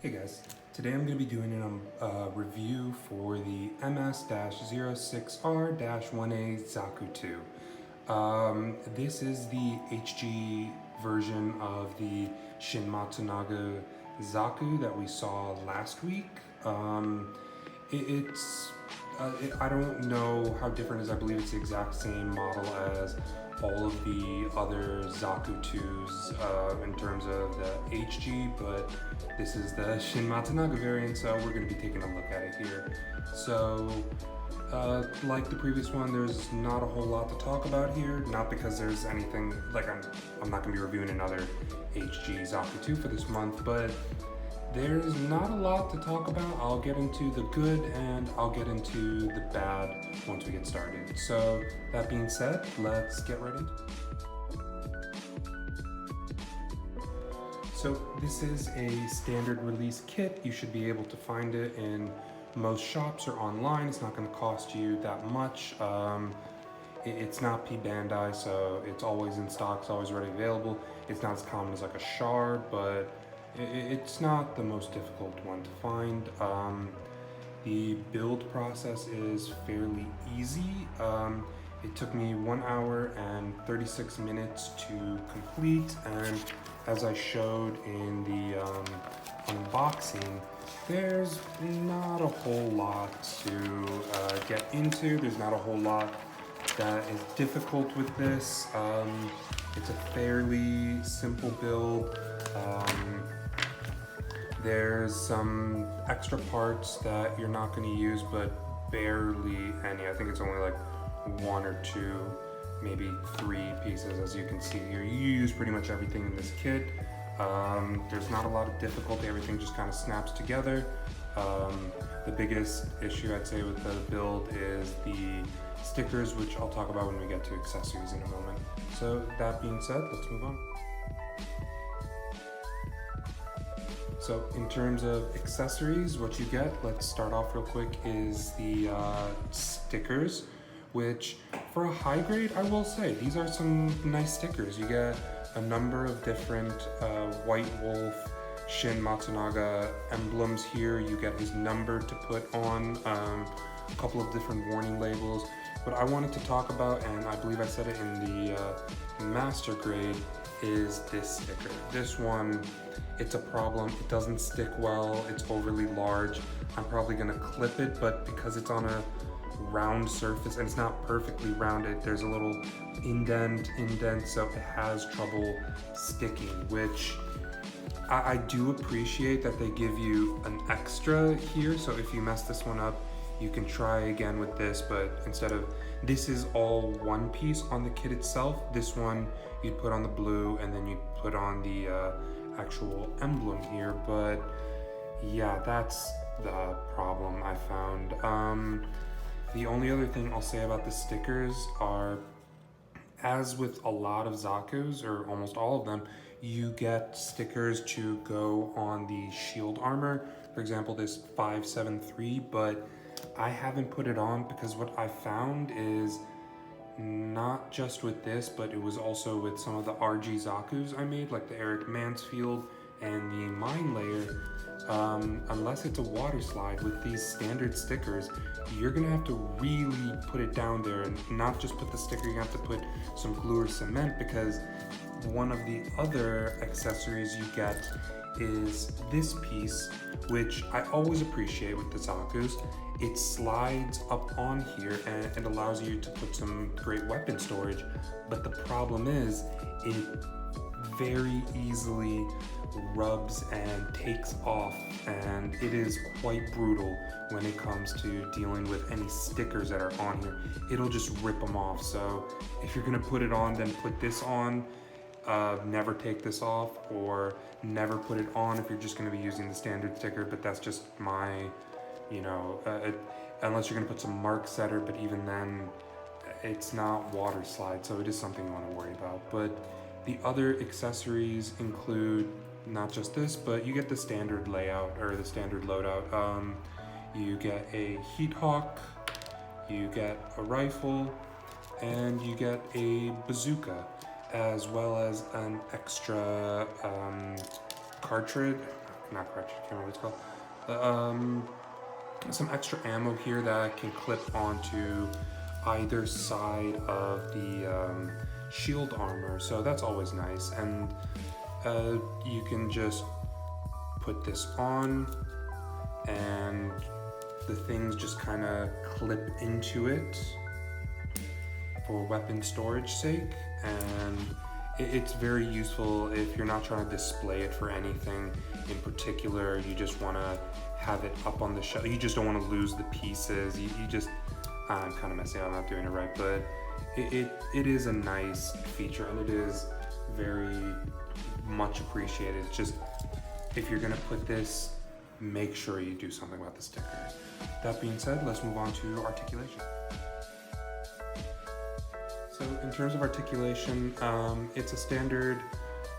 Hey guys, today I'm going to be doing a review for the MS-06R-1A Zaku 2. This is the HG version of the Shin Matsunaga Zaku that we saw last week. I don't know how different it is. I believe it's the exact same model as all of the other Zaku 2s in terms of the HG, but this is the Shin Matsunaga variant, so we're going to be taking a look at it here. So, like the previous one, there's not a whole lot to talk about here, not because there's anything, like I'm not going to be reviewing another HG Zaku 2 for this month, but there's not a lot to talk about. I'll get into the good and I'll get into the bad once we get started. So that being said, let's get right into it. So this is a standard release kit. You should be able to find it in most shops or online. It's not going to cost you that much. It's not P Bandai, so it's always in stock, it's always ready available. It's not as common as like a shard, but it's not the most difficult one to find. The build process is fairly easy. It took me 1 hour and 36 minutes to complete, and as I showed in the unboxing, there's not a whole lot to get into. There's not a whole lot that is difficult with this. It's a fairly simple build. There's some extra parts that you're not going to use, but barely any. I think it's only like 1 or 2, maybe 3 pieces, as you can see here. You use pretty much everything in this kit. There's not a lot of difficulty. Everything just kind of snaps together. The biggest issue I'd say with the build is the stickers, which I'll talk about when we get to accessories in a moment. So that being said, let's move on. So in terms of accessories, what you get, let's start off real quick, is the stickers, which for a high grade, I will say, these are some nice stickers. You get a number of different White Wolf, Shin Matsunaga emblems here. You get his number to put on, a couple of different warning labels. What I wanted to talk about, and I believe I said it in the master grade, is this sticker. This one, it's a problem. It doesn't stick well. It's overly large. I'm probably gonna clip it, but because it's on a round surface and it's not perfectly rounded, there's a little indent, so it has trouble sticking, which I do appreciate that they give you an extra here. So if you mess this one up, you can try again with this, but instead of, this is all one piece on the kit itself. This one you'd put on the blue and then you'd put on the actual emblem here. But yeah, that's the problem I found. The only other thing I'll say about the stickers are, as with a lot of Zakus, or almost all of them, you get stickers to go on the shield armor. For example, this 573, but I haven't put it on because what I found is, not just with this, but it was also with some of the RG Zakus I made, like the Eric Mansfield and the Mine Layer. Unless it's a water slide with these standard stickers, you're gonna have to really put it down there and not just put the sticker, you have to put some glue or cement, because one of the other accessories you get is this piece, which I always appreciate with the Zakus. It slides up on here and it allows you to put some great weapon storage, but the problem is it very easily rubs and takes off, and it is quite brutal when it comes to dealing with any stickers that are on here. It'll just rip them off. So if you're gonna put it on, then put this on. Never take this off, or never put it on if you're just going to be using the standard sticker. But that's just my, unless you're going to put some mark setter, but even then it's not water slide, so it is something you want to worry about. But the other accessories include not just this, but you get the standard layout, or the standard loadout. You get a heat hawk, you get a rifle, and you get a bazooka, as well as an extra cartridge. not cartridge, I can't remember what it's called. Some extra ammo here that can clip onto either side of the shield armor, so that's always nice. And you can just put this on and the things just kind of clip into it for weapon storage sake, and it's very useful if you're not trying to display it for anything in particular. You just want to have it up on the shelf. You just don't want to lose the pieces. You just, I'm kind of messing up, I'm not doing it right, but it is a nice feature and it is very much appreciated. It's just, if you're gonna put this, make sure you do something about the sticker. That being said, let's move on to articulation. So in terms of articulation, it's a standard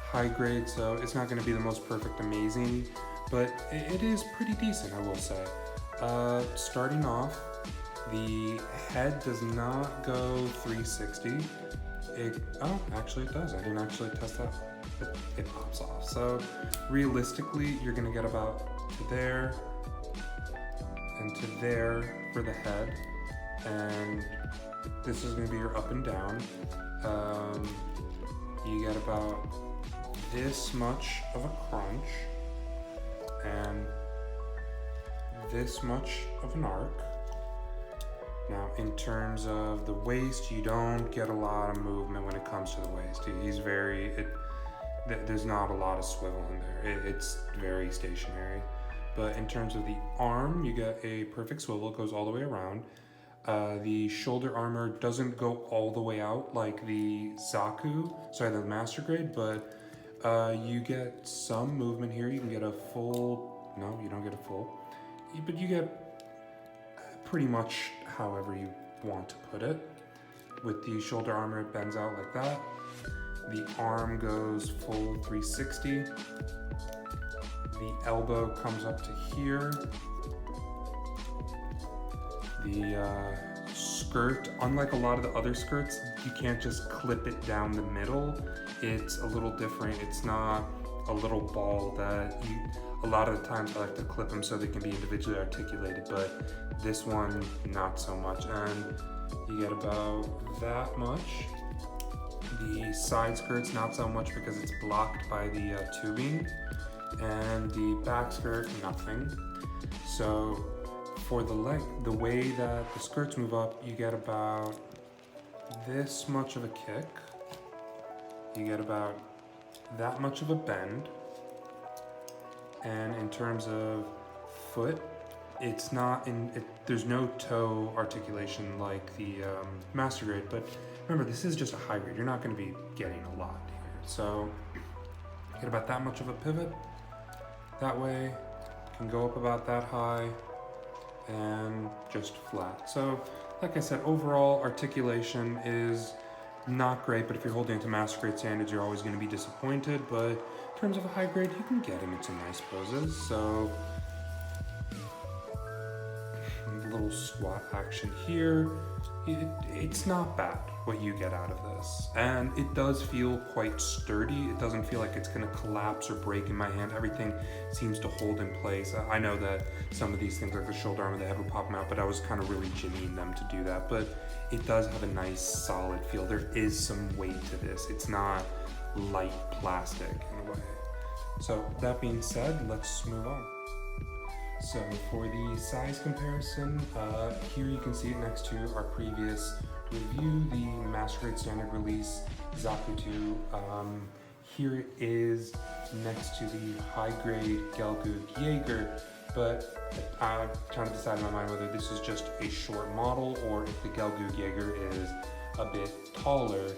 high grade, so it's not gonna be the most perfect amazing, but it is pretty decent, I will say. Starting off, the head does not go 360. Actually it does. I didn't actually test that. It pops off. So realistically, you're gonna get about to there and to there for the head. And this is gonna be your up and down. You get about this much of a crunch and this much of an arc. Now, in terms of the waist, you don't get a lot of movement when it comes to the waist. He's very, there's not a lot of swivel in there. It's very stationary. But in terms of the arm, you get a perfect swivel. It goes all the way around. The shoulder armor doesn't go all the way out like the Zaku, the master grade, but you get some movement here. You can get a full, no, you don't get a full, but you get pretty much however you want to put it. With the shoulder armor, it bends out like that. The arm goes full 360. The elbow comes up to here. The skirt, unlike a lot of the other skirts, you can't just clip it down the middle. It's a little different. It's not a little ball that you, a lot of the times I like to clip them so they can be individually articulated, but this one, not so much. And you get about that much. The side skirt's not so much because it's blocked by the tubing, and the back skirt, nothing. So for the leg, the way that the skirts move up, you get about this much of a kick. You get about that much of a bend. And in terms of foot, it's not in, there's no toe articulation like the master grade, but remember, this is just a high grade. You're not going to be getting a lot here. So get about that much of a pivot. That way, can go up about that high and just flat. So like I said, overall articulation is not great, but if you're holding it to master grade standards, you're always going to be disappointed. But in terms of a high grade, you can get him into nice poses. So a little squat action here. It's not bad what you get out of this, and it does feel quite sturdy. It doesn't feel like it's going to collapse or break in my hand. Everything seems to hold in place. I know that some of these things like the shoulder armor, the head would pop them out, but I was kind of really jimmying them to do that. But it does have a nice solid feel. There is some weight to this. It's not light plastic in a way. So that being said, let's move on. So for the size comparison, here you can see it next to our previous review, the master grade standard release Zaku 2. Here it is next to the high grade Gelgoog Jaeger, but I'm trying to decide in my mind whether this is just a short model or if the Gelgoog Jaeger is a bit taller.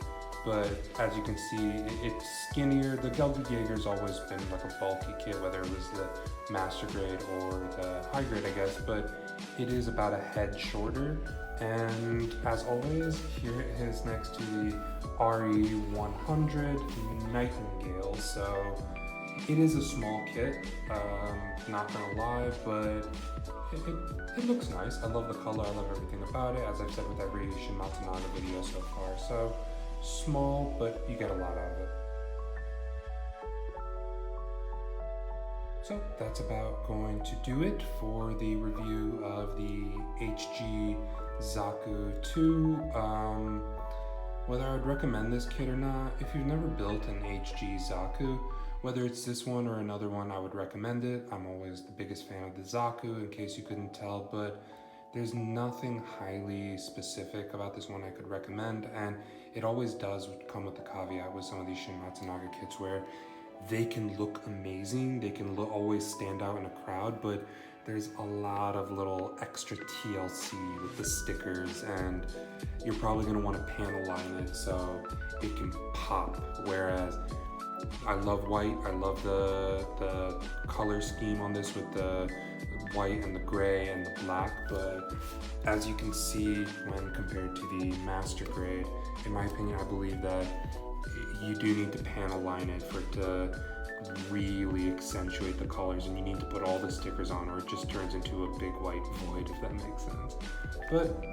But as you can see, it's skinnier. The Gelgoog Jaeger's always been like a bulky kit, whether it was the master grade or the high grade, I guess, but it is about a head shorter. And as always, here it is next to the RE100 Nightingale. So it is a small kit, not gonna lie, but it looks nice. I love the color, I love everything about it, as I've said with every Shin Matsunaga video so far. So small, but you get a lot out of it. So that's about going to do it for the review of the HG Zaku 2. Whether I would recommend this kit or not, if you've never built an HG Zaku, whether it's this one or another one, I would recommend it. I'm always the biggest fan of the Zaku, in case you couldn't tell, but there's nothing highly specific about this one I could recommend, and it always does come with the caveat with some of these Shin Matsunaga kits where they can look amazing, they can always stand out in a crowd, but there's a lot of little extra TLC with the stickers, and you're probably going to want to panel line it so it can pop. Whereas I love white, I love the color scheme on this with the white and the gray and the black, but as you can see when compared to the master grade, in my opinion, I believe that you do need to panel line it for it to really accentuate the colors, and you need to put all the stickers on or it just turns into a big white void, if that makes sense. But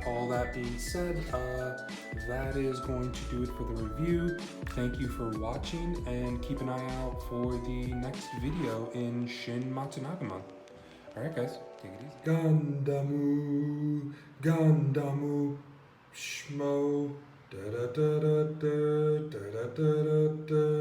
all that being said, that is going to do it for the review. Thank you for watching, and keep an eye out for the next video in Shin Matsunaga month. Alright guys, take it easy. Gandamu, Gandamu, Shmo, da da da da da da da da da.